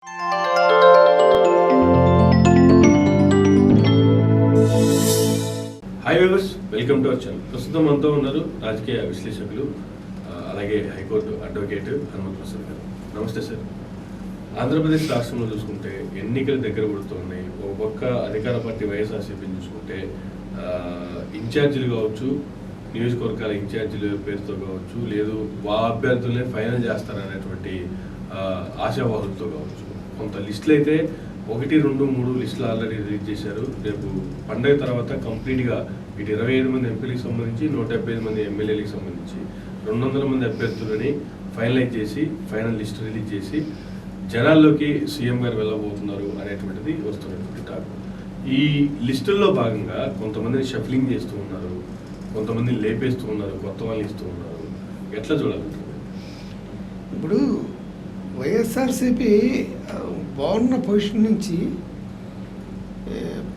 Hi viewers, welcome to our channel. ప్రస్తుతం మనతో ఉన్నారు రాజకీయ విశ్లేషకులు, అలాగే హైకోర్టు అడ్వకేట్ హనుమంత్ ప్రసాద్ గారు. నమస్తే సార్. ఆంధ్రప్రదేశ్ రాష్ట్రంలో చూసుకుంటే ఎన్నికలు దగ్గర పడుతూ ఉన్నాయి. ఒక పక్క అధికార పార్టీ వైఎస్ఆర్సీపీని చూసుకుంటే ఇన్ఛార్జీలు కావచ్చు, నియోజకవర్గాల ఇన్ఛార్జీల పేరుతో కావచ్చు, లేదు అభ్యర్థులనే ఫైనల్ చేస్తారనేటువంటి ఆశావాహులతో కావచ్చు. కొంత లిస్టులు అయితే 1, 2, 3 లిస్టులు ఆల్రెడీ రిలీజ్ చేశారు. రేపు పండగ తర్వాత కంప్లీట్గా ఇటు 25 మంది ఎంపీలకు సంబంధించి 175 మంది ఎమ్మెల్యేలకు సంబంధించి 200 మంది అభ్యర్థులని ఫైనలైజ్ చేసి ఫైనల్ లిస్ట్ రిలీజ్ చేసి జనాల్లోకి సీఎం గారు వెళ్ళబోతున్నారు అనేటువంటిది వస్తున్నటువంటి టాక్. ఈ లిస్టుల్లో భాగంగా కొంతమందిని షఫ్లింగ్ చేస్తూ ఉన్నారు, కొంతమందిని లేపేస్తూ ఉన్నారు, కొత్త వాళ్ళు ఇస్తూ ఉన్నారు. ఎట్లా చూడాలంటారు? ఇప్పుడు వైఎస్ఆర్సీపీ బాగున్న పొజిషన్ నుంచి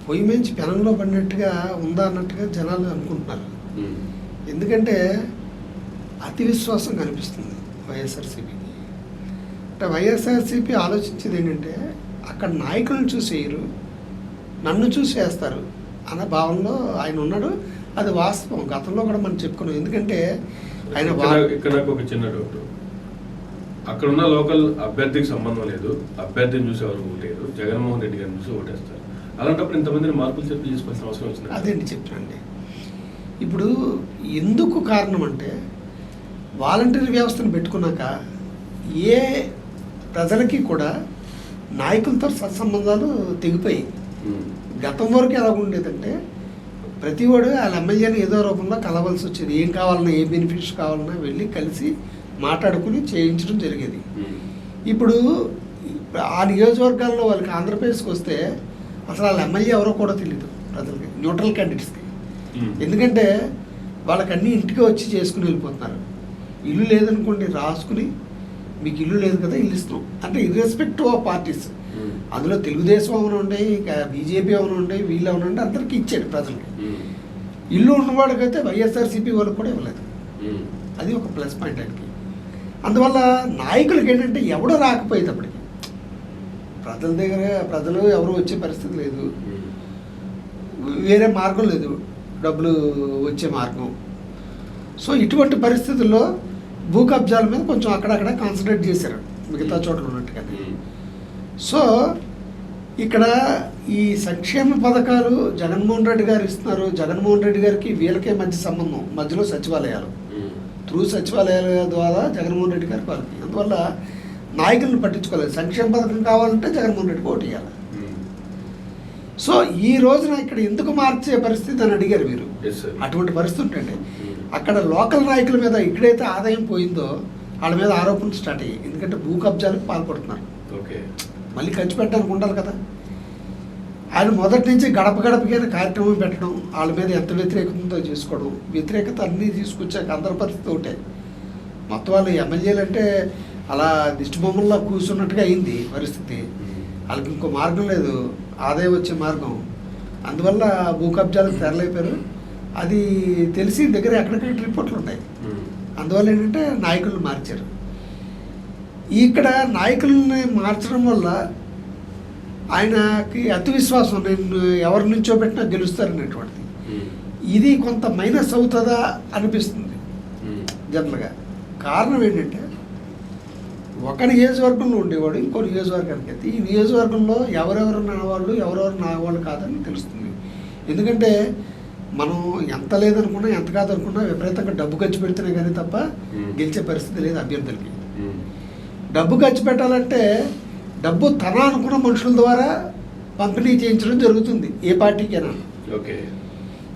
పొయ్యి మంచి పెనంలో పడినట్టుగా ఉందా అన్నట్టుగా జనాలు అనుకుంటున్నారు. ఎందుకంటే అతి విశ్వాసం కనిపిస్తుంది వైఎస్ఆర్సీపీకి. అంటే వైఎస్ఆర్సీపీ ఆలోచించేది ఏంటంటే అక్కడ నాయకులను చూసి వేయరు, నన్ను చూసి వేస్తారు అన్న భావనలో ఆయన ఉన్నాడు. అది వాస్తవం. గతంలో కూడా మనం చెప్పుకున్నాం. ఎందుకంటే ఆయన ఇక్కడ నాకు ఒక చిన్న డౌట్. అక్కడున్న లోకల్ అభ్యర్థికి సంబంధం లేదు, అభ్యర్థిని చూసి ఎవరు ఓటేరు, జగన్మోహన్ రెడ్డి గారిని చూసి ఓటేస్తారు. అలాంటప్పుడు ఇంతమందిని మార్పులు చెప్పి చేసుకోవాల్సిన అవసరం వచ్చింది. అదేంటి చెప్తానండి. ఇప్పుడు ఎందుకు కారణం అంటే వాలంటీర్ వ్యవస్థను పెట్టుకున్నాక ఏ ప్రజలకి కూడా నాయకులతో సత్సంబంధాలు తెగిపోయాయి. గతం వరకు ఎలా ఉండేదంటే ప్రతి వాడు వాళ్ళ ఎమ్మెల్యేని ఏదో రూపంలో కలవాల్సి వచ్చేది. ఏం కావాలన్నా, ఏ బెనిఫిట్స్ కావాలన్నా వెళ్ళి కలిసి మాట్లాడుకుని చేయించడం జరిగేది. ఇప్పుడు ఆ నియోజకవర్గాల్లో వాళ్ళకి ఆంధ్రప్రదేశ్కి వస్తే అసలు వాళ్ళ ఎమ్మెల్యే ఎవరో కూడా తెలియదు ప్రజలకి, న్యూట్రల్ క్యాండిడేట్స్కి. ఎందుకంటే వాళ్ళకన్నీ ఇంటికి వచ్చి చేసుకుని వెళ్ళిపోతున్నారు. ఇల్లు లేదనుకోండి, రాసుకుని మీకు ఇల్లు లేదు కదా ఇల్లు ఇస్తాం అంటే ఇర్రెస్పెక్టివ్ ఆఫ్ పార్టీస్. అందులో తెలుగుదేశం ఏమైనా ఉండే, ఇక బీజేపీ ఏమైనా ఉండే, వీళ్ళు ఏమైనా ఉండే, అందరికీ ఇచ్చాడు ప్రజలకి. ఇల్లు ఉన్నవాడికైతే వైఎస్ఆర్సీపీ వాళ్ళకి కూడా ఇవ్వలేదు. అది ఒక ప్లస్ పాయింట్ ఆయనకి. అందువల్ల నాయకులకి ఏంటంటే ఎవడో రాకపోయేటప్పటికి ప్రజల దగ్గర ప్రజలు ఎవరు వచ్చే పరిస్థితి లేదు, వేరే మార్గం లేదు, డబ్బులు వచ్చే మార్గం. సో ఇటువంటి పరిస్థితుల్లో భూ కబ్జాల మీద కొంచెం అక్కడక్కడ కాన్సన్ట్రేట్ చేశారు మిగతా చోట్ల ఉన్నట్టుగానే. సో ఇక్కడ ఈ సంక్షేమ పథకాలు జగన్మోహన్ రెడ్డి గారు ఇస్తున్నారు. జగన్మోహన్ రెడ్డి గారికి వీళ్ళకే మధ్య సంబంధం, మధ్యలో సచివాలయాలు, త్రూ సచివాలయాల ద్వారా జగన్మోహన్ రెడ్డి గారికి వాళ్ళకి. అందువల్ల నాయకులను పట్టించుకోలేదు. సంక్షేమ పథకం కావాలంటే జగన్మోహన్ రెడ్డికి ఓటు ఇవ్వాలి. సో ఈ రోజున ఇక్కడ ఎందుకు మార్చే పరిస్థితి అని అడిగారు మీరు. అటువంటి పరిస్థితి ఉంటే అక్కడ లోకల్ నాయకుల మీద ఎక్కడైతే ఆదాయం పోయిందో వాళ్ళ మీద ఆరోపణలు స్టార్ట్ అయ్యాయి. ఎందుకంటే భూ కబ్జాలకు పాల్పడుతున్నారు. మళ్ళీ ఖర్చు పెట్టడానికి ఉండాలి కదా. ఆయన మొదటి నుంచి గడప గడపకైనా కార్యక్రమం పెట్టడం, వాళ్ళ మీద ఎంత వ్యతిరేకత ఉందో చేసుకోవడం, వ్యతిరేకత అన్నీ తీసుకొచ్చాక అందరి పరిస్థితి ఒకటే. మొత్తం వాళ్ళు ఎమ్మెల్యేలు అంటే అలా దిష్టిబొమ్మల్లో కూర్చున్నట్టుగా అయింది పరిస్థితి. వాళ్ళకి ఇంకో మార్గం లేదు, ఆదాయం వచ్చే మార్గం. అందువల్ల భూ కబ్జాలకు తెరలేపారు. అది తెలిసి దగ్గర ఎక్కడికక్కడ రిపోర్ట్లు ఉంటాయి. అందువల్ల ఏంటంటే నాయకులను మార్చారు. ఇక్కడ నాయకులని మార్చడం వల్ల ఆయనకి అతి విశ్వాసం, నేను ఎవరి నుంచో పెట్టినా గెలుస్తారనేటువంటిది. ఇది కొంత మైనస్ అవుతుందా అనిపిస్తుంది జనరల్గా. కారణం ఏంటంటే ఒక నియోజకవర్గంలో ఉండేవాడు ఇంకో నియోజకవర్గానికి అయితే ఈ నియోజకవర్గంలో ఎవరెవరు నావాళ్ళు ఎవరెవరు నావాళ్ళు కాదని తెలుస్తుంది. ఎందుకంటే మనం ఎంత లేదనుకున్నా, ఎంత కాదనుకున్నా విపరీతంగా డబ్బు ఖర్చు పెడితేనే కానీ తప్ప గెలిచే పరిస్థితి లేదు అభ్యర్థులకి. డబ్బు ఖర్చు పెట్టాలంటే డబ్బు తన అనుకున్న మనుషుల ద్వారా పంపిణీ చేయించడం జరుగుతుంది ఏ పార్టీకైనా.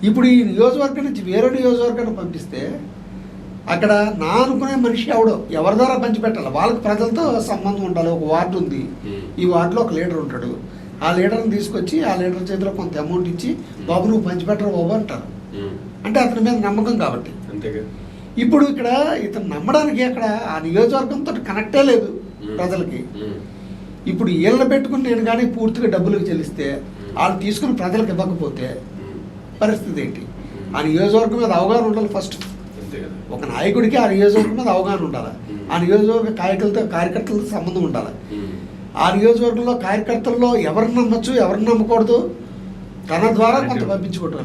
ఇప్పుడు ఈ నియోజకవర్గం నుంచి వేరే నియోజకవర్గాన్ని పంపిస్తే అక్కడ నా అనుకునే మనిషి ఎవడో ఎవరి ద్వారా పంచిపెట్టాలి. వాళ్ళకి ప్రజలతో సంబంధం ఉండాలి. ఒక వార్డు ఉంది, ఈ వార్డులో ఒక లీడర్ ఉంటాడు. ఆ లీడర్ని తీసుకొచ్చి ఆ లీడర్ చేతిలో కొంత అమౌంట్ ఇచ్చి బాబు నువ్వు పంచిపెట్టరు బాబు అంటారు. అంటే అతని మీద నమ్మకం కాబట్టి. ఇప్పుడు ఇక్కడ ఇతను నమ్మడానికి అక్కడ ఆ నియోజకవర్గంతో కనెక్టే లేదు ప్రజలకి. ఇప్పుడు వీళ్ళని పెట్టుకుని నేను కానీ పూర్తిగా డబ్బులకు చెల్లిస్తే వాళ్ళు తీసుకుని ప్రజలకు ఇవ్వకపోతే పరిస్థితి ఏంటి? ఆ నియోజకవర్గం మీద అవగాహన ఉండాలి ఫస్ట్. ఒక నాయకుడికి ఆ నియోజకవర్గం మీద అవగాహన ఉండాలి. ఆ నియోజకవర్గ కార్యకర్తలతో సంబంధం ఉండాలి. ఆ నియోజకవర్గంలో కార్యకర్తల్లో ఎవరిని నమ్మచ్చు, ఎవరిని నమ్మకూడదు, తన ద్వారా కొంత పంపించుకోవటం.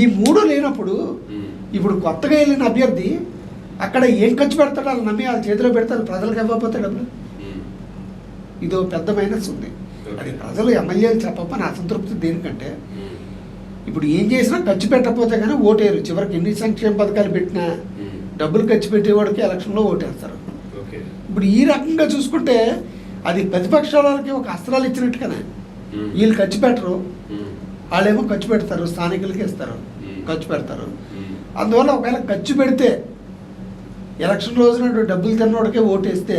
ఈ మూడు లేనప్పుడు ఇప్పుడు కొత్తగా వెళ్ళిన అభ్యర్థి అక్కడ ఏం ఖర్చు పెడతాడు, వాళ్ళు నమ్మి వాళ్ళ చేతిలో పెడతారు, ప్రజలకు ఇవ్వకపోతే డబ్బులు. ఇదో పెద్ద మైనస్ ఉంది. అది ప్రజలు ఎమ్మెల్యేలు చెప్పని అసంతృప్తి దేనికంటే ఇప్పుడు ఏం చేసినా ఖర్చు పెట్టకపోతే కానీ ఓటేరు. చివరికి ఎన్ని సంక్షేమ పథకాలు పెట్టినా డబ్బులు ఖర్చు పెట్టేవాడికి ఎలక్షన్లో ఓటేస్తారు. ఇప్పుడు ఈ రకంగా చూసుకుంటే అది ప్రతిపక్షాలకి ఒక అస్త్రాలు ఇచ్చినట్టుగానే. వీళ్ళు ఖర్చు పెట్టరు, వాళ్ళేమో ఖర్చు పెడతారు, స్థానికులకి ఇస్తారు, ఖర్చు పెడతారు. అందువల్ల ఒకవేళ ఖర్చు పెడితే ఎలక్షన్ రోజున డబ్బులు తిన్నోడికే ఓటేస్తే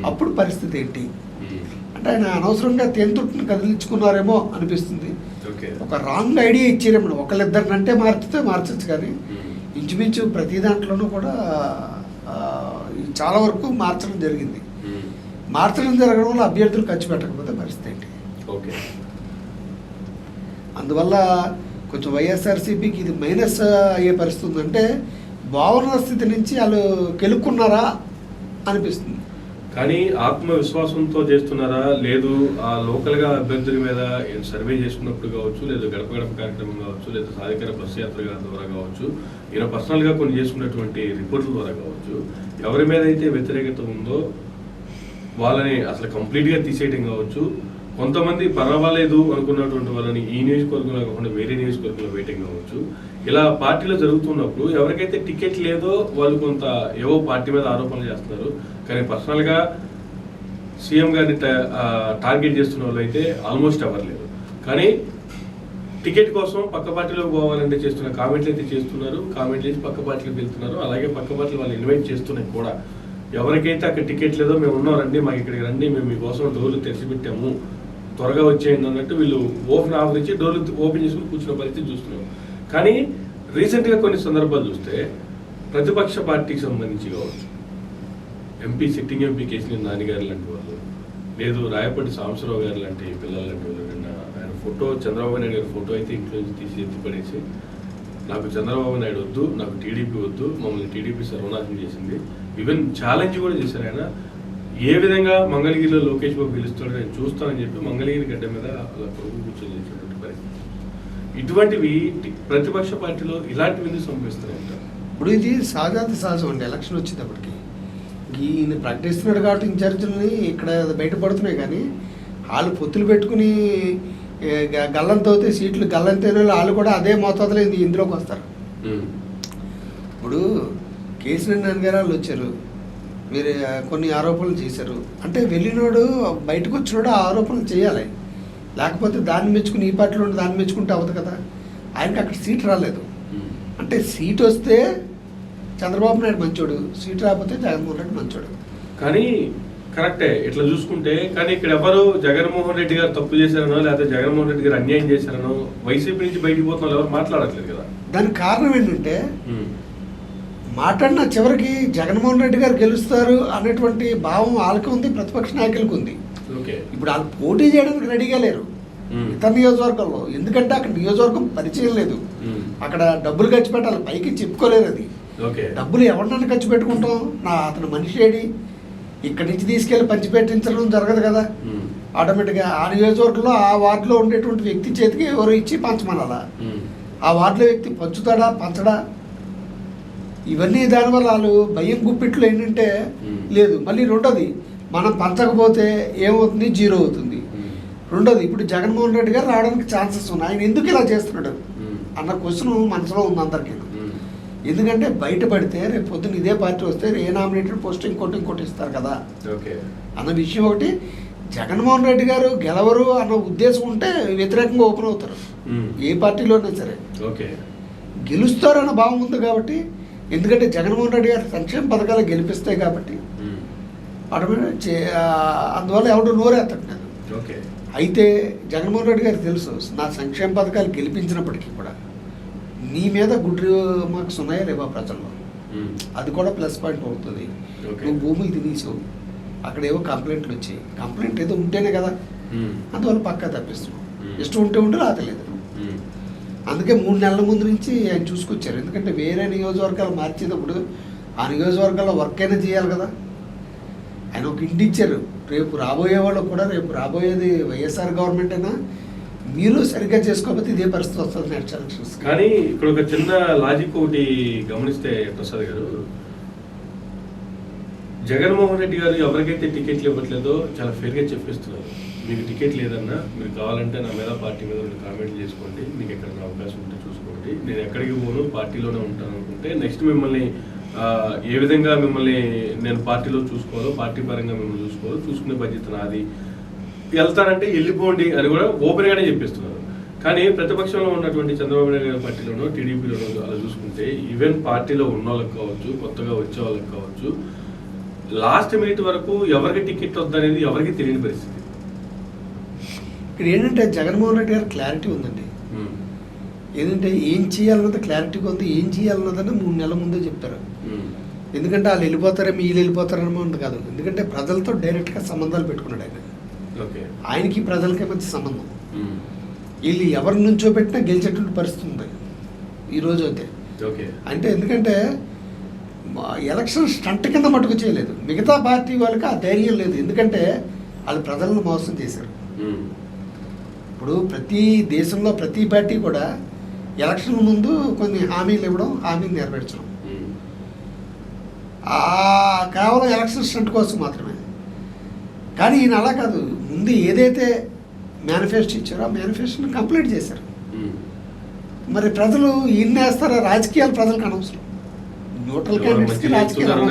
అప్పుడు పరిస్థితి ఏంటి అంటే ఆయన అనవసరంగా తేనెతుట్టును కదిలించుకున్నారేమో అనిపిస్తుంది. ఒక రాంగ్ ఐడియా ఇచ్చారేమో. ఒకళ్ళిద్దరినంటే మార్చచ్చు కానీ ఇంచుమించు ప్రతి దాంట్లోనూ కూడా చాలా వరకు మార్చడం జరిగింది. మార్చడం జరగడం వల్ల అభ్యర్థులు ఖర్చు పెట్టకపోతే పరిస్థితి ఏంటి. అందువల్ల కొంచెం వైఎస్ఆర్సీపీకి ఇది మైనస్ అయ్యే పరిస్థితి ఉందంటే బాగున్న స్థితి నుంచి వాళ్ళు కెలుక్కున్నారా అనిపిస్తుంది. కానీ ఆత్మవిశ్వాసంతో చేస్తున్నారా, లేదు ఆ లోకల్గా అభ్యర్థుల మీద సర్వే చేసుకున్నప్పుడు కావచ్చు, లేదా గడప గడప కార్యక్రమం కావచ్చు, లేదా సాధికార బస్సు యాత్ర ద్వారా కావచ్చు, ఈయన పర్సనల్గా కొన్ని చేసుకున్నటువంటి రిపోర్ట్ల ద్వారా కావచ్చు, ఎవరి మీద అయితే వ్యతిరేకత ఉందో వాళ్ళని అసలు కంప్లీట్గా తీసేయడం కావచ్చు, కొంతమంది పర్వాలేదు అనుకున్నటువంటి వాళ్ళని ఈ నియోజకవర్గంలో కాకుండా వేరే నియోజకవర్గంలో వేయటం కావచ్చు, ఇలా పార్టీలో జరుగుతున్నప్పుడు ఎవరికైతే టికెట్ లేదో వాళ్ళు కొంత ఏవో పార్టీ మీద ఆరోపణలు చేస్తున్నారు. కానీ పర్సనల్గా సీఎం గారిని టార్గెట్ చేస్తున్న వాళ్ళు అయితే ఆల్మోస్ట్ ఎవరు లేరు. కానీ టికెట్ కోసం పక్క పార్టీలోకి పోవాలంటే చేస్తున్న కామెంట్లు అయితే చేస్తున్నారు, కామెంట్లు చేసి పక్క పార్టీలకు వెళ్తున్నారు. అలాగే పక్క పార్టీలు వాళ్ళు ఇన్వైట్ చేస్తున్నాయి కూడా. ఎవరికైతే అక్కడ టికెట్ లేదో మేము ఉన్నాం రండి, మాకు ఇక్కడికి రండి, మేము మీకోసం డోర్లు తెరిచిపెట్టాము, త్వరగా వచ్చేయండి అన్నట్టు వీళ్ళు ఓపెన్ ఆఫర్ ఇచ్చి డోర్లు ఓపెన్ చేసుకుని కూర్చున్న పరిస్థితి చూస్తున్నాం. కానీ రీసెంట్గా కొన్ని సందర్భాలు చూస్తే ప్రతిపక్ష పార్టీకి సంబంధించి కావచ్చు, సిట్టింగ్ ఎంపీ కేసీఆర్ నాని గారు లాంటి వాళ్ళు, లేదు రాయపల్లి సాంబశివరావు గారు లాంటి పిల్లలు లాంటి వాళ్ళు, ఆయన ఫోటో చంద్రబాబు నాయుడు గారి ఫోటో అయితే ఇంట్లో నుంచి తీసి ఎత్తిపడేసి నాకు చంద్రబాబు నాయుడు వద్దు, నాకు టీడీపీ వద్దు, మమ్మల్ని టీడీపీ సర్వనాశనం చేసింది, ఈవెన్ ఛాలెంజ్ కూడా చేశారు. ఆయన ఏ విధంగా మంగళగిరిలో లోకేష్ బాబు పిలుస్తాడో నేను చూస్తానని చెప్పి మంగళగిరి గడ్డ మీద అలా కొడుకు కూర్చొని చేసేటువంటి పరిస్థితి. ఇటువంటివి ప్రతిపక్ష పార్టీలో ఇలాంటివి ఎందుకు సంభవిస్తున్నాయి అంటారు? ఇప్పుడు ఇది సహజాతి సహజం అండి. ఎలక్షన్ వచ్చేటప్పటికి ఈయన ప్రకటిస్తున్నాడు కాబట్టి ఇన్ఛార్జీలని ఇక్కడ బయటపడుతున్నాయి. కానీ వాళ్ళు పొత్తులు పెట్టుకుని గల్లంతో సీట్లు గల్లంతైన వాళ్ళు కూడా అదే మోతాదులో ఇందులోకి వస్తారు. ఇప్పుడు కేసీఆర్ నాని గారు వాళ్ళు వచ్చారు, మీరు కొన్ని ఆరోపణలు చేశారు అంటే వెళ్ళినోడు బయటకు వచ్చినోడు ఆ ఆరోపణలు చేయాలి. లేకపోతే దాన్ని మెచ్చుకుని ఈ పార్టీలో దాన్ని మెచ్చుకుంటే అవ్వదు కదా. ఆయనకి అక్కడ సీట్ రాలేదు అంటే సీట్ వస్తే చంద్రబాబు నాయుడు మంచోడు, సీట్ రాకపోతే జగన్మోహన్ రెడ్డి మంచోడు. కానీ కరెక్టే ఇట్లా చూసుకుంటే. కానీ ఇక్కడ ఎవరు జగన్మోహన్ రెడ్డి గారు తప్పు చేశారనో లేకపోతే జగన్మోహన్ రెడ్డి గారు అన్యాయం చేశారనో వైసీపీ నుంచి బయటికి పోతున్న ఎవరు మాట్లాడట్లేదు కదా. దానికి కారణం ఏంటంటే మాట్లాడిన చివరికి జగన్మోహన్ రెడ్డి గారు గెలుస్తారు అనేటువంటి భావం వాళ్ళకి ఉంది, ప్రతిపక్ష నాయకులకు ఉంది. ఇప్పుడు వాళ్ళు పోటీ చేయడానికి రెడీగా లేరు ఇతర నియోజకవర్గంలో. ఎందుకంటే అక్కడ నియోజకవర్గం పరిచయం లేదు, అక్కడ డబ్బులు ఖర్చు పెట్టాలి, పైకి చెప్పుకోలేరు. అది డబ్బులు ఎవరినైనా ఖర్చు పెట్టుకుంటాం, అతను మనిషి ఏడి, ఇక్కడి నుంచి తీసుకెళ్ళి పంచి పెట్టించడం జరగదు కదా. ఆటోమేటిక్గా ఆ నియోజకవర్గంలో ఆ వార్డులో ఉండేటువంటి వ్యక్తి చేతికి ఎవరు ఇచ్చి పంచమనాలా, ఆ వార్డులో వ్యక్తి పంచుతాడా పంచడా, ఇవన్నీ దానివల్ల వాళ్ళు భయం గుప్పిట్లు ఏంటంటే లేదు. మళ్ళీ రెండోది మనం పంచకపోతే ఏమవుతుంది, జీరో అవుతుంది. రెండోది ఇప్పుడు జగన్మోహన్ రెడ్డి గారు రావడానికి ఛాన్సెస్ ఉన్నాయి, ఆయన ఎందుకు ఇలా చేస్తున్నాడు అన్న క్వశ్చన్ మనసులో ఉంది అందరికీ. ఎందుకంటే బయటపడితే రేపు పొద్దున్న ఇదే పార్టీ వస్తే ఏ నామినేటెడ్ పోస్ట్ ఇంకోటి ఇస్తారు కదా అన్న విషయం ఒకటి. జగన్మోహన్ రెడ్డి గారు గెలవరు అన్న ఉద్దేశం ఉంటే వ్యతిరేకంగా ఓపెన్ అవుతారు ఏ పార్టీలోనే సరే. గెలుస్తారన్న భావం ఉంది కాబట్టి, ఎందుకంటే జగన్మోహన్ రెడ్డి గారు సంక్షేమ పథకాలు గెలిపిస్తాయి కాబట్టి ఆటోమేటిక్ అందువల్ల ఎవరు నోరేత్తట్లేదు. అయితే జగన్మోహన్ రెడ్డి గారికి తెలుసు నా సంక్షేమ పథకాలు గెలిపించినప్పటికీ కూడా నీ మీద గుడ్ మార్క్స్ ఉన్నాయా లేవా ప్రజల్లో, అది కూడా ప్లస్ పాయింట్ అవుతుంది. నువ్వు భూములు తినేసావు, అక్కడ ఏవో కంప్లైంట్లు వచ్చాయి, కంప్లైంట్ ఏదో ఉంటేనే కదా, అందువల్ల పక్కా తప్పిస్తున్నావు. ఇష్టం ఉంటే రాతలేదు. అందుకే 3 నెలల ముందు నుంచి ఆయన చూసుకొచ్చారు. ఎందుకంటే వేరే నియోజకవర్గాలు మార్చేటప్పుడు ఆ నియోజకవర్గాల్లో వర్క్ అయినా చేయాలి కదా. ఆయన ఒక ఇంటి ఇచ్చారు. రేపు రాబోయే వాళ్ళు కూడా, రేపు రాబోయేది వైఎస్ఆర్ గవర్నమెంట్ అయినా మీరు సరిగ్గా చేసుకోకపోతే ఇదే పరిస్థితి వస్తుంది నెక్స్ట్ ఎలక్షన్స్. కానీ ఇక్కడ ఒక చిన్న లాజిక్ ఒకటి గమనిస్తే ప్రసాద్ గారు, జగన్మోహన్ రెడ్డి గారు ఎవరికైతే టికెట్లు ఇవ్వట్లేదో చాలా ఫేర్గా చెప్పిస్తున్నారు. మీకు టికెట్ లేదన్నా మీరు కావాలంటే నా మీద పార్టీ మీద కామెంట్ చేసుకోండి, మీకు ఎక్కడికి అవకాశం ఉంటే చూసుకోండి, నేను ఎక్కడికి పోను పార్టీలోనే ఉంటాను అనుకుంటే నెక్స్ట్ మిమ్మల్ని ఏ విధంగా మిమ్మల్ని నేను పార్టీలో చూసుకోవాలో, పార్టీ పరంగా మిమ్మల్ని చూసుకోవాలో చూసుకునే బాధ్యత నాది, వెళ్తానంటే వెళ్ళిపోండి అని కూడా ఓపెన్గానే చెప్పిస్తున్నారు. కానీ ప్రతిపక్షంలో ఉన్నటువంటి చంద్రబాబు నాయుడు గారి పార్టీలోనో టీడీపీలోనో అలా చూసుకుంటే ఈవెన్ పార్టీలో ఉన్న వాళ్ళకి కావచ్చు, కొత్తగా వచ్చే వాళ్ళకి కావచ్చు, లాస్ట్ మినిట్ వరకు ఎవరికి టికెట్ వద్దనేది ఎవరికి తెలియని పరిస్థితి. ఇక్కడ ఏంటంటే జగన్మోహన్ రెడ్డి గారు క్లారిటీ ఉందండి. ఏంటంటే ఏం చేయాలన్నది క్లారిటీగా ఉంది. ఏం చేయాలన్నదని 3 నెలల ముందే చెప్తారు. ఎందుకంటే వాళ్ళు వెళ్ళిపోతారేమో వీళ్ళు వెళ్ళిపోతారేమో ఉంది కాదు. ఎందుకంటే ప్రజలతో డైరెక్ట్గా సంబంధాలు పెట్టుకున్నాడు ఆయన. ఆయనకి ప్రజలకే మంచి సంబంధం. వీళ్ళు ఎవరి నుంచో పెట్టినా గెలిచేటువంటి పరిస్థితి ఉంది ఈరోజు అయితే. అంటే ఎందుకంటే ఎలక్షన్ స్టంట్ కింద మటుకు చేయలేదు. మిగతా పార్టీ వాళ్ళకి ఆ ధైర్యం లేదు. ఎందుకంటే వాళ్ళు ప్రజలను మోసం చేశారు. ఇప్పుడు ప్రతి దేశంలో ప్రతి పార్టీ కూడా ఎలక్షన్ ముందు కొన్ని హామీలు ఇవ్వడం, హామీలు నెరవేర్చడం, కేవలం ఎలక్షన్ స్టంట్ కోసం మాత్రమే. కానీ ఈయన అలా కాదు. ముందు ఏదైతే మేనిఫెస్టో ఇచ్చారో ఆ మేనిఫెస్టోని కంప్లీట్ చేశారు. మరి ప్రజలు ఈయన వేస్తారా? రాజకీయాలు ప్రజలకు అనవసరం. న్యూట్రల్ క్యాండిడేట్స్కి రాజకీయాలు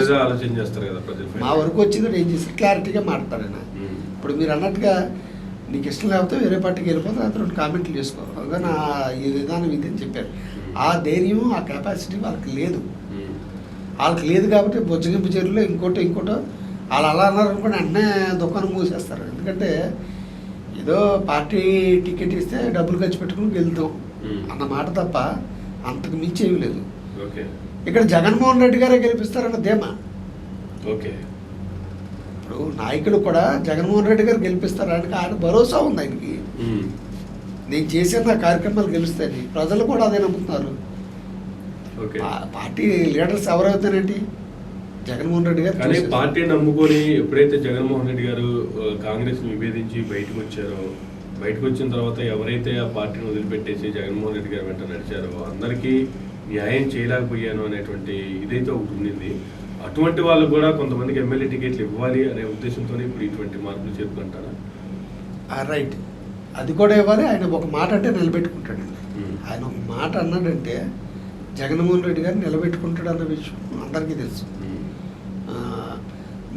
మా వరకు వచ్చింది ఏం చేసి క్లారిటీగా మాట్లాడతారు ఆయన. ఇప్పుడు మీరు అన్నట్టుగా నీకు ఇష్టం లేకపోతే వేరే పార్టీకి వెళ్ళిపోతే అది 2 కామెంట్లు చేసుకో, నా ఈ విధానం ఇది అని చెప్పారు. ఆ ధైర్యం, ఆ కెపాసిటీ వాళ్ళకి లేదు. వాళ్ళకి లేదు కాబట్టి బొజ్జగింపు చర్యలు ఇంకోటో వాళ్ళు అలా అన్నారు అనుకోండి వెంటనే దుకాణం మూసేస్తారు. ఎందుకంటే ఏదో పార్టీ టికెట్ ఇస్తే డబ్బులు ఖర్చు పెట్టుకుని వెళ్తాం అన్న మాట తప్ప అంతకు మించి ఏమీ లేదు. ఇక్కడ జగన్మోహన్ రెడ్డి గారే గెలిపిస్తారన్న ధీమా. ఇప్పుడు నాయకులు కూడా జగన్మోహన్ రెడ్డి గారు గెలిపిస్తారని ఆయన భరోసా ఉంది ఆయనకి. నేను చేసే నా కార్యక్రమాలు గెలుస్తాయని ప్రజలు కూడా అదే నమ్ముతున్నారు. పార్టీ లీడర్స్ ఎవరైతేనేంటి జగన్మోహన్ రెడ్డి గారు. కానీ పార్టీ నమ్ముకొని ఎప్పుడైతే జగన్మోహన్ రెడ్డి గారు కాంగ్రెస్ విభేదించి బయటకు వచ్చారో, బయటకు వచ్చిన తర్వాత ఎవరైతే ఆ పార్టీని వదిలిపెట్టేసి జగన్మోహన్ రెడ్డి గారు వెంట నడిచారో అందరికీ న్యాయం చేయలేకపోయాను అనేటువంటి ఇదైతే ఒకటి ఉండింది. అటువంటి వాళ్ళు కూడా కొంతమందికి ఎమ్మెల్యే టికెట్లు ఇవ్వాలి అనే ఉద్దేశంతో ఇప్పుడు ఇటువంటి మార్పులు చేసుకుంటారా? రైట్, అది కూడా ఇవ్వాలి. ఆయన ఒక మాట అంటే నిలబెట్టుకుంటాడండి. ఆయన ఒక మాట అన్నాడంటే జగన్మోహన్ రెడ్డి గారు నిలబెట్టుకుంటాడు అన్న విషయం అందరికీ తెలుసు.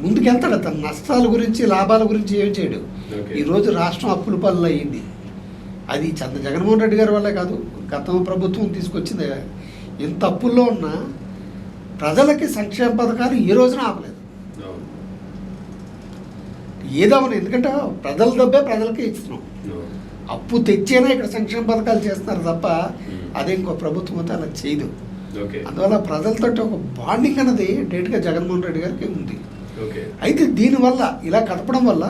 ముందుకెళ్తాడు. తన నష్టాల గురించి లాభాల గురించి ఏం చేయడు. ఈరోజు రాష్ట్రం అప్పుల పాలు అయ్యింది. అది జగన్మోహన్ రెడ్డి గారి వల్లే కాదు, గత ప్రభుత్వం తీసుకొచ్చింది. ఇంత అప్పుల్లో ఉన్న ప్రజలకి సంక్షేమ పథకాలు ఈ రోజున ఆపలేదు. ఏదవను, ఎందుకంటే ప్రజల డబ్బే ప్రజలకే ఇస్తున్నాం. అప్పు తెచ్చేనా ఇక్కడ సంక్షేమ పథకాలు చేస్తున్నారు తప్ప అదే ఇంకో ప్రభుత్వం అయితే అలా చేయదు. అందువల్ల ప్రజలతో ఒక బాండింగ్ అనేది డైరెక్ట్గా జగన్మోహన్ రెడ్డి గారికి ఉంది. అయితే దీనివల్ల ఇలా కదపడం వల్ల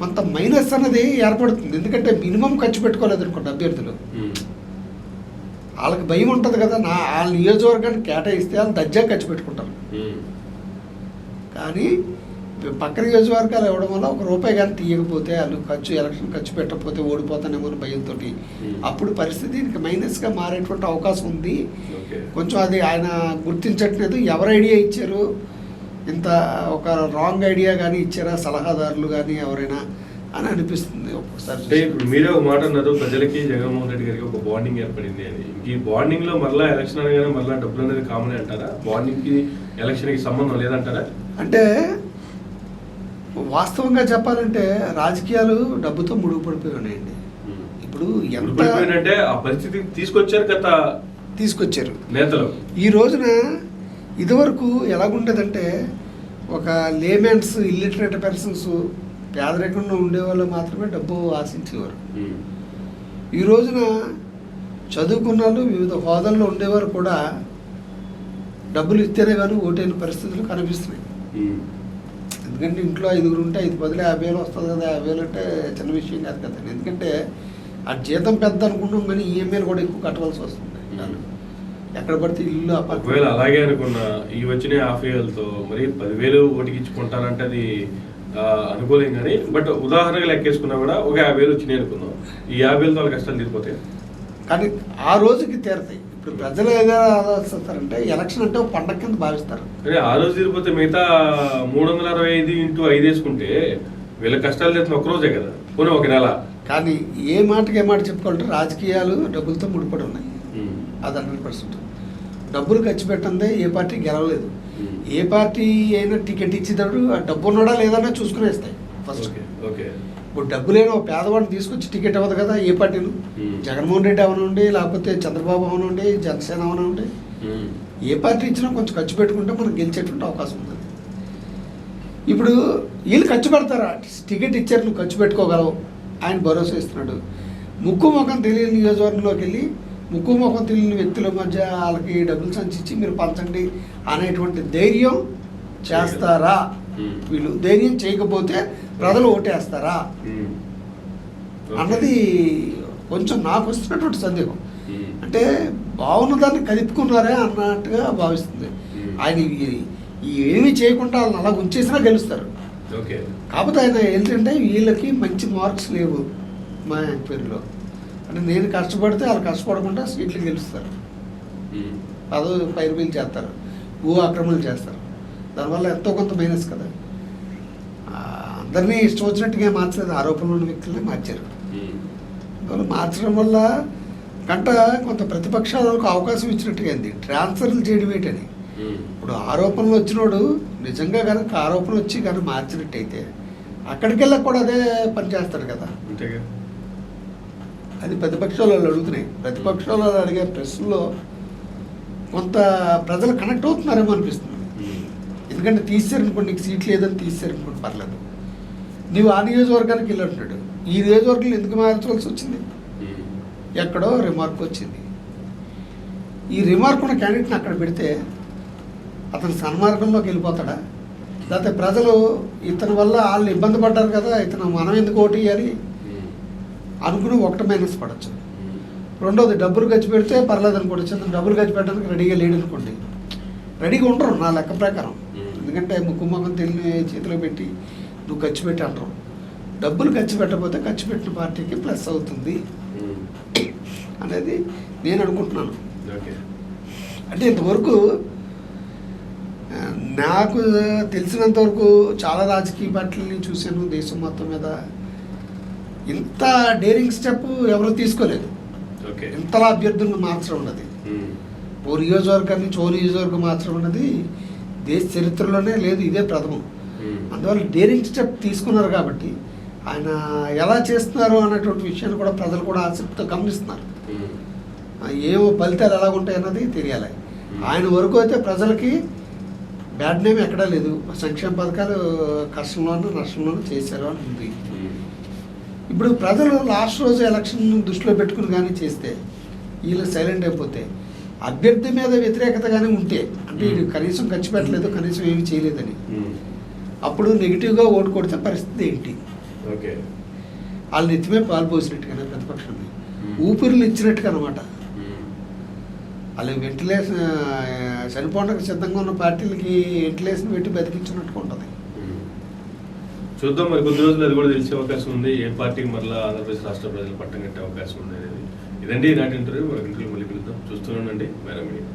కొంత మైనస్ అనేది ఏర్పడుతుంది. ఎందుకంటే మినిమం ఖర్చు పెట్టుకోలేదు అనుకోండి అభ్యర్థులు. వాళ్ళకి భయం ఉంటుంది కదా, వాళ్ళ నియోజకవర్గాన్ని కేటాయిస్తే వాళ్ళు దర్జా ఖర్చు పెట్టుకుంటారు. కానీ పక్క నియోజకవర్గాలు ఇవ్వడం వల్ల ₹1 కానీ తీయకపోతే వాళ్ళు ఎలక్షన్ ఖర్చు పెట్టకపోతే ఓడిపోతానేమో అని భయంతో అప్పుడు పరిస్థితి ఇంక మైనస్గా మారేటువంటి అవకాశం ఉంది. కొంచెం అది ఆయన గుర్తించట్లేదు. ఎవరు ఐడియా ఇచ్చారు, ఇంత ఒక రాంగ్ ఐడియా కానీ ఇచ్చారా సలహాదారులు కానీ ఎవరైనా అని అనిపిస్తుంది ఒక్కొక్కసారి. ఇప్పుడు మీరే ఒక మాట అన్నారు, ప్రజలకి జగన్మోహన్ రెడ్డి గారికి ఒక బాండింగ్ ఏర్పడింది అని. ఈ బాండింగ్ లో మళ్ళీ ఎలక్షన్ అనగానే మళ్ళీ డబ్బులు అనేది కామన్ అంటారా? బాండింగ్ కి ఎలక్షన్ కి సంబంధం లేదంటారా? అంటే వాస్తవంగా చెప్పాలంటే రాజకీయాలు డబ్బుతో ముడిపడిపోయి ఉన్నాయండి. ఇప్పుడు అంటే ఆ పరిస్థితి తీసుకొచ్చారు నేతలు. ఈ రోజున ఇదివరకు ఎలాగుండేదంటే ఒక లేమెన్స్, ఇల్లిటరేట్ పర్సన్స్, పేదరికంలో ఉండేవాళ్ళు మాత్రమే డబ్బు ఆశించేవారు. ఈ రోజున చదువుకున్న వాళ్ళు వివిధ హోదాల్లో ఉండేవారు కూడా డబ్బులు ఇస్తేనే కానీ ఓటైన పరిస్థితులు కనిపిస్తున్నాయి. ఎందుకంటే ఇంట్లో 5 ఉంటే 5 బదులు 50,000 వస్తుంది కదా. 50,000 అంటే చిన్న విషయం కాదు కదా. ఎందుకంటే ఆ జీతం పెద్ద అనుకుంటాం కానీ ఈఎంఐలు కూడా ఎక్కువ కట్టవలసి వస్తుంది. ఎక్కడ పడితే ఇల్లు ఒకవేళ అలాగే అనుకున్నా ఈ వచ్చిన 50,000తో మరి 10,000 ఓటికి ఇచ్చుకుంటానంటే అది అనుకోలేం కానీ, బట్ ఉదాహరణగా లెక్కేసుకున్నా కూడా ఒక 50,000 వచ్చినాయి అనుకుందాం. ఈ 50,000తో వాళ్ళ కష్టాలు తీరిపోతాయి. కానీ ఆ రోజుకి తీరతాయి. ఇప్పుడు ప్రజలు ఏదో ఆలోచిస్తారంటే ఎలక్షన్ అంటే ఒక పండగ కింద భావిస్తారు. కానీ ఆ రోజు తీరిపోతే మిగతా 365 ఇంటూ 5 వేసుకుంటే వీళ్ళ కష్టాలు తీరుతున్న ఒక రోజే కదా, పోనీ ఒక నెల. కానీ ఏ మాట చెప్పుకోవాలంటే రాజకీయాలు డబ్బులతో ముడిపడి ఉన్నాయి. అది 100%. డబ్బులు ఖర్చు పెట్టందే ఏ పార్టీ గెలవలేదు. ఏ పార్టీ అయినా టికెట్ ఇచ్చేటప్పుడు ఆ డబ్బు ఉన్నాడా లేదన్నా చూసుకునేస్తాయి ఫస్ట్. ఓకే. ఇప్పుడు డబ్బు లేని ఒక పేదవాడిని తీసుకొచ్చి టికెట్ ఇవ్వదు కదా ఏ పార్టీలు. జగన్మోహన్ రెడ్డి అవనండి, లేకపోతే చంద్రబాబు అవనండి, జనసేన అవనండి, ఏ పార్టీ ఇచ్చినా కొంచెం ఖర్చు పెట్టుకుంటే మనకు గెలిచేటువంటి అవకాశం ఉంది. ఇప్పుడు వీళ్ళు ఖర్చు పెడతారా? టికెట్ ఇచ్చారు, నువ్వు ఖర్చు పెట్టుకోగలవు, ఆయన భరోసా ఇస్తున్నాడు. ముక్కు ముఖం తెలియని నియోజకవర్గంలోకి వెళ్ళి ముక్కు ముఖం తెలియని వ్యక్తుల మధ్య వాళ్ళకి డబ్బులు సంచిచ్చి మీరు పంచండి అనేటువంటి ధైర్యం చేస్తారా వీళ్ళు? ధైర్యం చేయకపోతే ప్రజలు ఓటేస్తారా అన్నది కొంచెం నాకు వస్తున్నటువంటి సందేహం. అంటే బాగున్న దాన్ని కలుపుకున్నారే అన్నట్టుగా భావిస్తుంది. ఆయన ఏమీ చేయకుండా వాళ్ళని అలా ఉంచేసినా గెలుస్తారు. కాకపోతే ఆయన ఏంటంటే వీళ్ళకి మంచి మార్క్స్ లేవు మా పేరులో. అంటే నేను కష్టపడితే వాళ్ళు కష్టపడకుండా సీట్లు గెలుస్తారు, పైరుబీలు చేస్తారు, ఆక్రమణలు చేస్తారు. దానివల్ల ఎంతో కొంత మైనస్ కదా. అందరినీ ఇష్టం వచ్చినట్టుగా మార్చలేదు, ఆరోపణలు ఉన్న వ్యక్తులనే మార్చారు. వాళ్ళు మార్చడం వల్ల కొంత ప్రతిపక్షాలకు అవకాశం ఇచ్చినట్టుగా అయింది. ట్రాన్స్ఫర్లు చేయడం ఏంటని. ఇప్పుడు ఆరోపణలు వచ్చినోడు నిజంగా కనుక ఆరోపణ వచ్చి కనుక మార్చినట్టయితే అక్కడికి వెళ్ళక కూడా అదే పని చేస్తాడు కదా. అది ప్రతిపక్షాలు వాళ్ళు అడుగుతున్నాయి. ప్రతిపక్షాలు వాళ్ళు అడిగే ప్రశ్నలో కొంత ప్రజలు కనెక్ట్ అవుతున్నారేమో అనిపిస్తుంది. ఎందుకంటే తీసారనుకోండి, నీకు సీట్లు లేదని తీసారనుకోండి పర్లేదు, నీవు ఆ నియోజకవర్గానికి వెళ్ళంటున్నాడు. ఈ నియోజకవర్గంలో ఎందుకు మార్చవలసి వచ్చింది? ఎక్కడో రిమార్క్ వచ్చింది. ఈ రిమార్క్ ఉన్న క్యాండిడేట్ని అక్కడ పెడితే అతను సన్మార్గంలోకి వెళ్ళిపోతాడా? లేకపోతే ప్రజలు ఇతని వల్ల వాళ్ళు ఇబ్బంది పడ్డారు కదా, ఇతను మనం ఎందుకు ఓటు వేయాలి అనుకుని ఒకటి మైనస్ పడవచ్చు. రెండోది డబ్బులు ఖర్చు పెడితే పర్లేదు అనుకోవచ్చు. అతను డబ్బులు ఖర్చు పెట్టడానికి రెడీగా లేడు అనుకోండి, రెడీగా ఉంటారు నా లెక్క ప్రకారం. ఎందుకంటే ముక్కు ముఖం తెలియని చేతిలో పెట్టి నువ్వు ఖర్చు పెట్టి అంటారు. డబ్బులు ఖర్చు పెట్టకపోతే ఖర్చు పెట్టిన పార్టీకి ప్లస్ అవుతుంది అనేది నేను అనుకుంటున్నాను. అంటే ఇంతవరకు నాకు తెలిసినంత వరకు చాలా రాజకీయ పార్టీలని చూశాను దేశం మొత్తం మీద. ఇంత డేరింగ్ స్టెప్ ఎవరు తీసుకోలేదు. ఇంతలా అభ్యర్థులను మార్చడం ఉన్నది, ఓ నియోజకవర్గం నుంచి ఓ నియోజకవర్గం మార్చడం ఉన్నది దేశ చరిత్రలోనే లేదు, ఇదే ప్రథమం. అందువల్ల డేరింగ్ స్టెప్ తీసుకున్నారు కాబట్టి ఆయన ఎలా చేస్తున్నారు అన్నటువంటి విషయాన్ని కూడా ప్రజలు కూడా ఆసక్తితో గమనిస్తున్నారు. ఏవో ఫలితాలు ఎలా ఉంటాయి అన్నది తెలియాలి. ఆయన వరకు అయితే ప్రజలకి బ్యాడ్ నేమ్ ఎక్కడా లేదు. సంక్షేమ పథకాలు కష్టంలోనూ నష్టంలోనూ చేశారు అని ఉంది. ఇప్పుడు ప్రజలు లాస్ట్ రోజు ఎలక్షన్ దృష్టిలో పెట్టుకుని కానీ చేస్తే, వీళ్ళు సైలెంట్ అయిపోతే, అభ్యర్థి మీద వ్యతిరేకత కానీ ఉంటే, అంటే వీడు కనీసం ఖర్చు పెట్టలేదు, కనీసం ఏమి చేయలేదని, అప్పుడు నెగిటివ్గా ఓటు కొడితే పరిస్థితి ఏంటి? వాళ్ళు నెత్తిమే పాలు పోసినట్టుగానే ప్రతిపక్షాన్ని ఊపిరిలు ఇచ్చినట్టుగా అనమాట. వాళ్ళు వెంటిలేషన్ చనిపోవడానికి సిద్ధంగా ఉన్న పార్టీలకి వెంటిలేషన్ పెట్టి బతికించినట్టుగా ఉంటుంది. చూద్దాం, మరి కొద్ది రోజులు అది కూడా తెలిసే అవకాశం ఉంది. ఏ పార్టీకి మరలా ఆంధ్రప్రదేశ్ రాష్ట్ర ప్రజలు పట్టం కట్టే అవకాశం ఉంది అనేది. ఇదండి ఈనాటి ఇంటర్వ్యూ. మరొక ఇంటర్వ్యూ మళ్ళీ పిలుద్దాం. చూస్తూనే ఉండండి మేడం మీడియా.